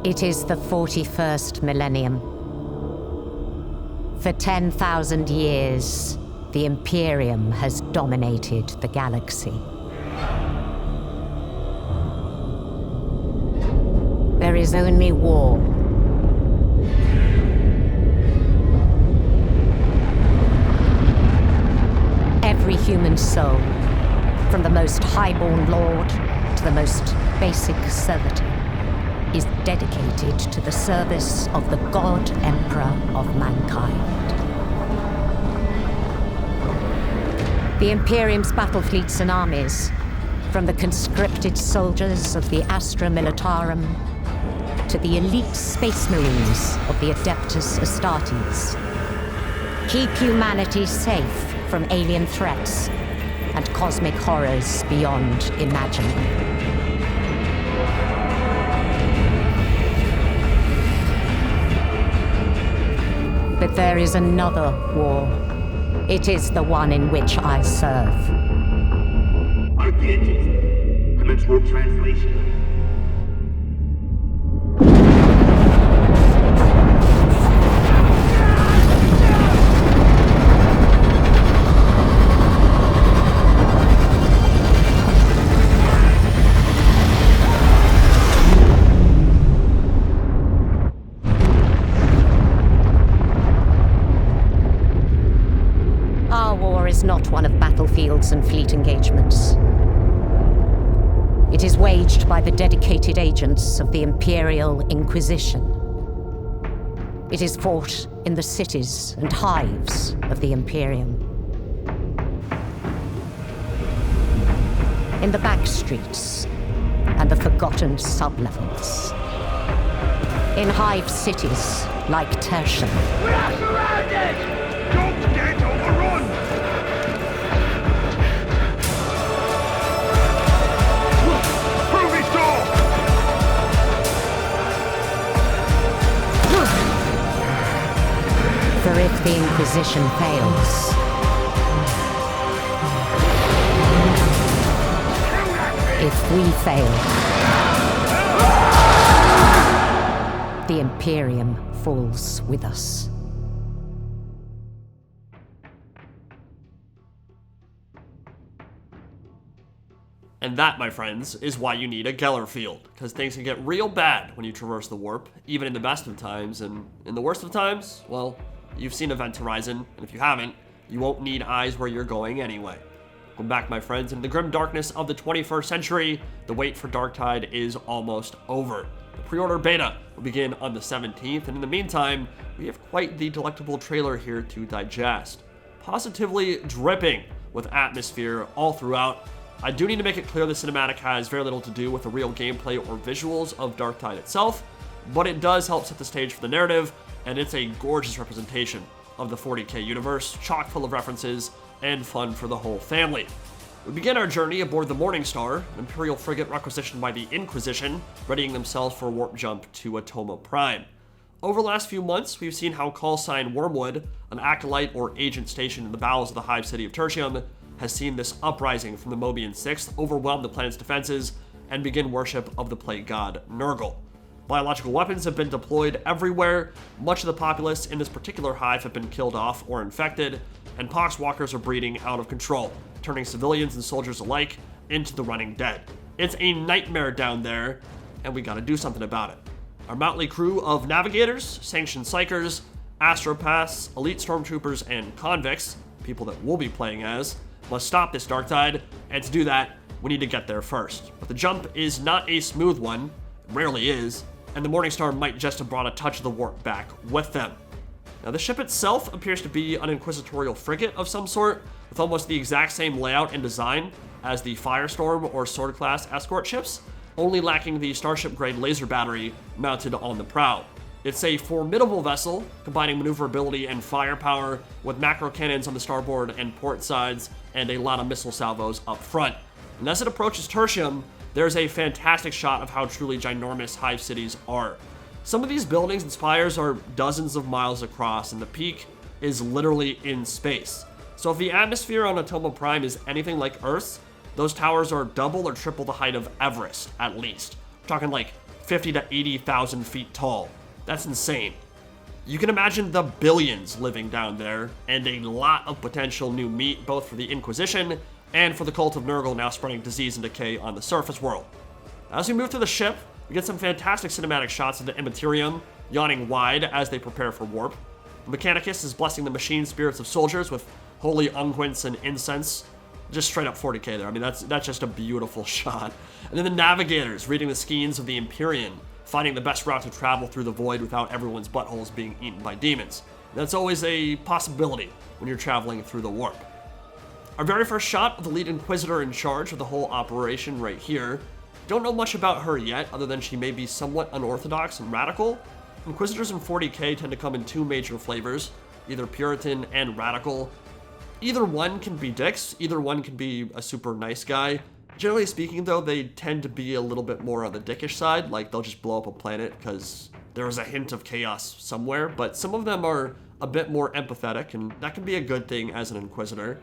It is the 41st millennium. For 10,000 years, the Imperium has dominated the galaxy. There is only war. Every human soul, from the most highborn lord to the most basic servitor, is dedicated to the service of the God Emperor of mankind. The Imperium's battle fleets and armies, from the conscripted soldiers of the Astra Militarum to the elite space marines of the Adeptus Astartes, keep humanity safe from alien threats and cosmic horrors beyond imagining. But there is another war. It is the one in which I serve. I get it. Commensurable translation. Not one of battlefields and fleet engagements. It is waged by the dedicated agents of the Imperial Inquisition. It is fought in the cities and hives of the Imperium. In the back streets and the forgotten sublevels. In hive cities like Tertium. We are surrounded! Don't get overrun! For if the Inquisition fails, if we fail, the Imperium falls with us. And that, my friends, is why you need a Geller field, because things can get real bad when you traverse the warp, even in the best of times, and in the worst of times, well, you've seen Event Horizon, and if you haven't, you won't need eyes where you're going anyway. Welcome back, my friends. In the grim darkness of the 21st century, the wait for Darktide is almost over. The pre-order beta will begin on the 17th, and in the meantime, we have quite the delectable trailer here to digest. Positively dripping with atmosphere all throughout. I do need to make it clear the cinematic has very little to do with the real gameplay or visuals of Darktide itself, but it does help set the stage for the narrative, and it's a gorgeous representation of the 40k universe, chock full of references, and fun for the whole family. We begin our journey aboard the Morningstar, an Imperial frigate requisitioned by the Inquisition, readying themselves for a warp jump to Atoma Prime. Over the last few months, we've seen how callsign Wormwood, an acolyte or agent stationed in the bowels of the hive city of Tertium, has seen this uprising from the Mobian Sixth overwhelm the planet's defenses and begin worship of the plague god Nurgle. Biological weapons have been deployed everywhere, much of the populace in this particular hive have been killed off or infected, and poxwalkers are breeding out of control, turning civilians and soldiers alike into the running dead. It's a nightmare down there, and we gotta do something about it. Our motley crew of navigators, sanctioned psychers, astropaths, elite stormtroopers, and convicts, people that we'll be playing as, must stop this Darktide, and to do that, we need to get there first. But the jump is not a smooth one, it rarely is, and the Morningstar might just have brought a touch of the warp back with them. Now, the ship itself appears to be an inquisitorial frigate of some sort, with almost the exact same layout and design as the Firestorm or Sword-class escort ships, only lacking the Starship-grade laser battery mounted on the prow. It's a formidable vessel, combining maneuverability and firepower, with macro cannons on the starboard and port sides, and a lot of missile salvos up front. And as it approaches Tertium, there's a fantastic shot of how truly ginormous hive cities are. Some of these buildings and spires are dozens of miles across, and the peak is literally in space. So if the atmosphere on Atoma Prime is anything like Earth's, those towers are double or triple the height of Everest, at least. We're talking like 50 to 80,000 feet tall. That's insane. You can imagine the billions living down there, and a lot of potential new meat, both for the Inquisition and for the Cult of Nurgle now spreading disease and decay on the surface world. As we move through the ship, we get some fantastic cinematic shots of the Imperium yawning wide as they prepare for warp. The Mechanicus is blessing the machine spirits of soldiers with holy unguents and incense. Just straight up 40k there. I mean, that's just a beautiful shot. And then the Navigators reading the skeins of the Imperium, finding the best route to travel through the void without everyone's buttholes being eaten by demons. That's always a possibility when you're traveling through the warp. Our very first shot of the lead Inquisitor in charge of the whole operation right here. Don't know much about her yet, other than she may be somewhat unorthodox and radical. Inquisitors in 40k tend to come in two major flavors, either Puritan and radical. Either one can be dicks, either one can be a super nice guy. Generally speaking though, they tend to be a little bit more on the dickish side, like they'll just blow up a planet because there was a hint of chaos somewhere, but some of them are a bit more empathetic, and that can be a good thing as an Inquisitor,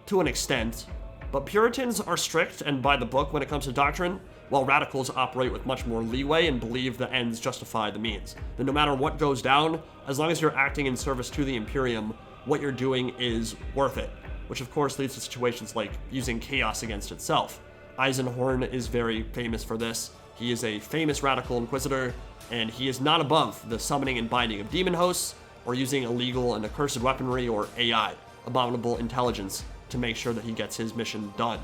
to an extent. But Puritans are strict and by the book when it comes to doctrine, while radicals operate with much more leeway and believe the ends justify the means. That no matter what goes down, as long as you're acting in service to the Imperium, what you're doing is worth it, which of course leads to situations like using chaos against itself. Eisenhorn is very famous for this. He is a famous radical Inquisitor, and he is not above the summoning and binding of demon hosts, or using illegal and accursed weaponry or AI, abominable intelligence, to make sure that he gets his mission done.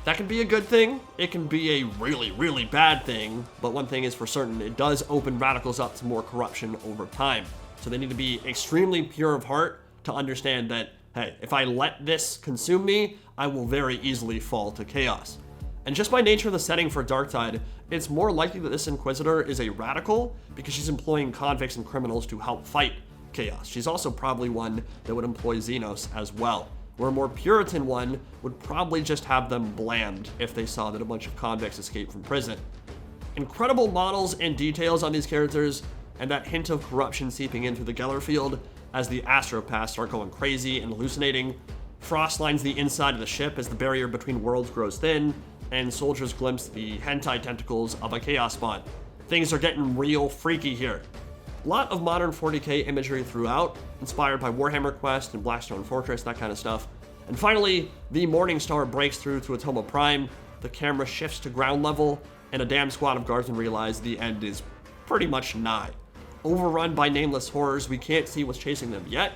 That can be a good thing, it can be a really, really bad thing, but one thing is for certain, it does open radicals up to more corruption over time. So they need to be extremely pure of heart to understand that, hey, if I let this consume me, I will very easily fall to chaos. And just by nature of the setting for Darktide, it's more likely that this Inquisitor is a radical because she's employing convicts and criminals to help fight chaos. She's also probably one that would employ Xenos as well, where a more Puritan one would probably just have them bland if they saw that a bunch of convicts escaped from prison. Incredible models and details on these characters, and that hint of corruption seeping in through the Geller field as the astropaths start going crazy and hallucinating. Frost lines the inside of the ship as the barrier between worlds grows thin, and soldiers glimpse the hentai tentacles of a chaos spawn. Things are getting real freaky here. A lot of modern 40k imagery throughout, inspired by Warhammer Quest and Blackstone Fortress, that kind of stuff. And finally, the Morning Star breaks through to Atoma Prime, the camera shifts to ground level, and a damn squad of guardsmen realize the end is pretty much nigh. Overrun by nameless horrors, we can't see what's chasing them yet,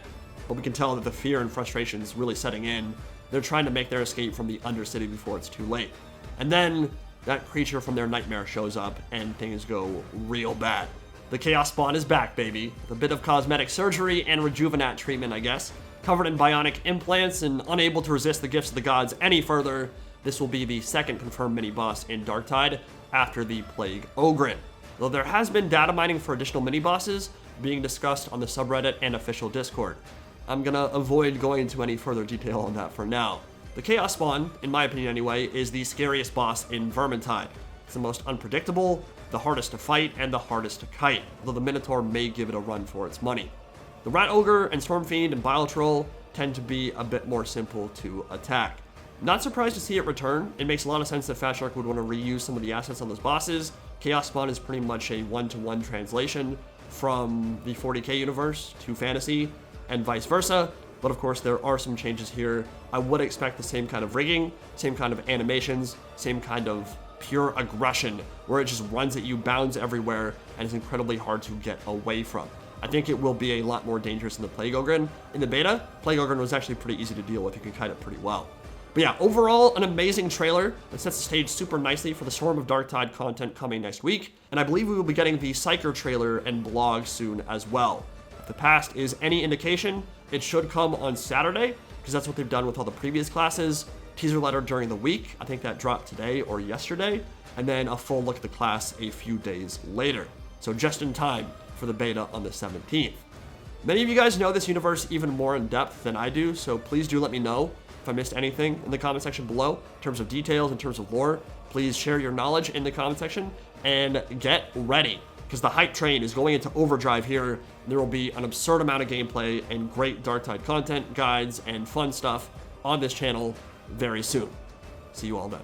but we can tell that the fear and frustration is really setting in. They're trying to make their escape from the Undercity before it's too late. And then, that creature from their nightmare shows up, and things go real bad. The Chaos Spawn is back, baby, with a bit of cosmetic surgery and rejuvenate treatment, I guess. Covered in bionic implants and unable to resist the gifts of the gods any further, this will be the second confirmed mini-boss in Darktide after the Plague Ogren. Though there has been data mining for additional mini-bosses being discussed on the subreddit and official Discord. I'm gonna avoid going into any further detail on that for now. The Chaos Spawn, in my opinion anyway, is the scariest boss in Vermintide. It's the most unpredictable, the hardest to fight, and the hardest to kite, though the Minotaur may give it a run for its money. The Rat Ogre and Stormfiend and Bile Troll tend to be a bit more simple to attack. Not surprised to see it return. It makes a lot of sense that Fat Shark would want to reuse some of the assets on those bosses. Chaos Spawn is pretty much a one-to-one translation from the 40k universe to fantasy, and vice versa. But of course, there are some changes here. I would expect the same kind of rigging, same kind of animations, same kind of pure aggression, where it just runs at you, bounds everywhere, and is incredibly hard to get away from. I think it will be a lot more dangerous than the Plague Ogren. In the beta, Plague Ogren was actually pretty easy to deal with. You can kite it pretty well. But yeah, overall, an amazing trailer that sets the stage super nicely for the Storm of Darktide content coming next week. And I believe we will be getting the Psyker trailer and blog soon as well. If the past is any indication, it should come on Saturday, because that's what they've done with all the previous classes. Teaser letter during the week, I think that dropped today or yesterday, and then a full look at the class a few days later. So just in time for the beta on the 17th. Many of you guys know this universe even more in depth than I do, so please do let me know if I missed anything in the comment section below in terms of details, in terms of lore. Please share your knowledge in the comment section and get ready, because the hype train is going into overdrive here. There will be an absurd amount of gameplay and great Darktide content, guides, and fun stuff on this channel very soon. See you all then.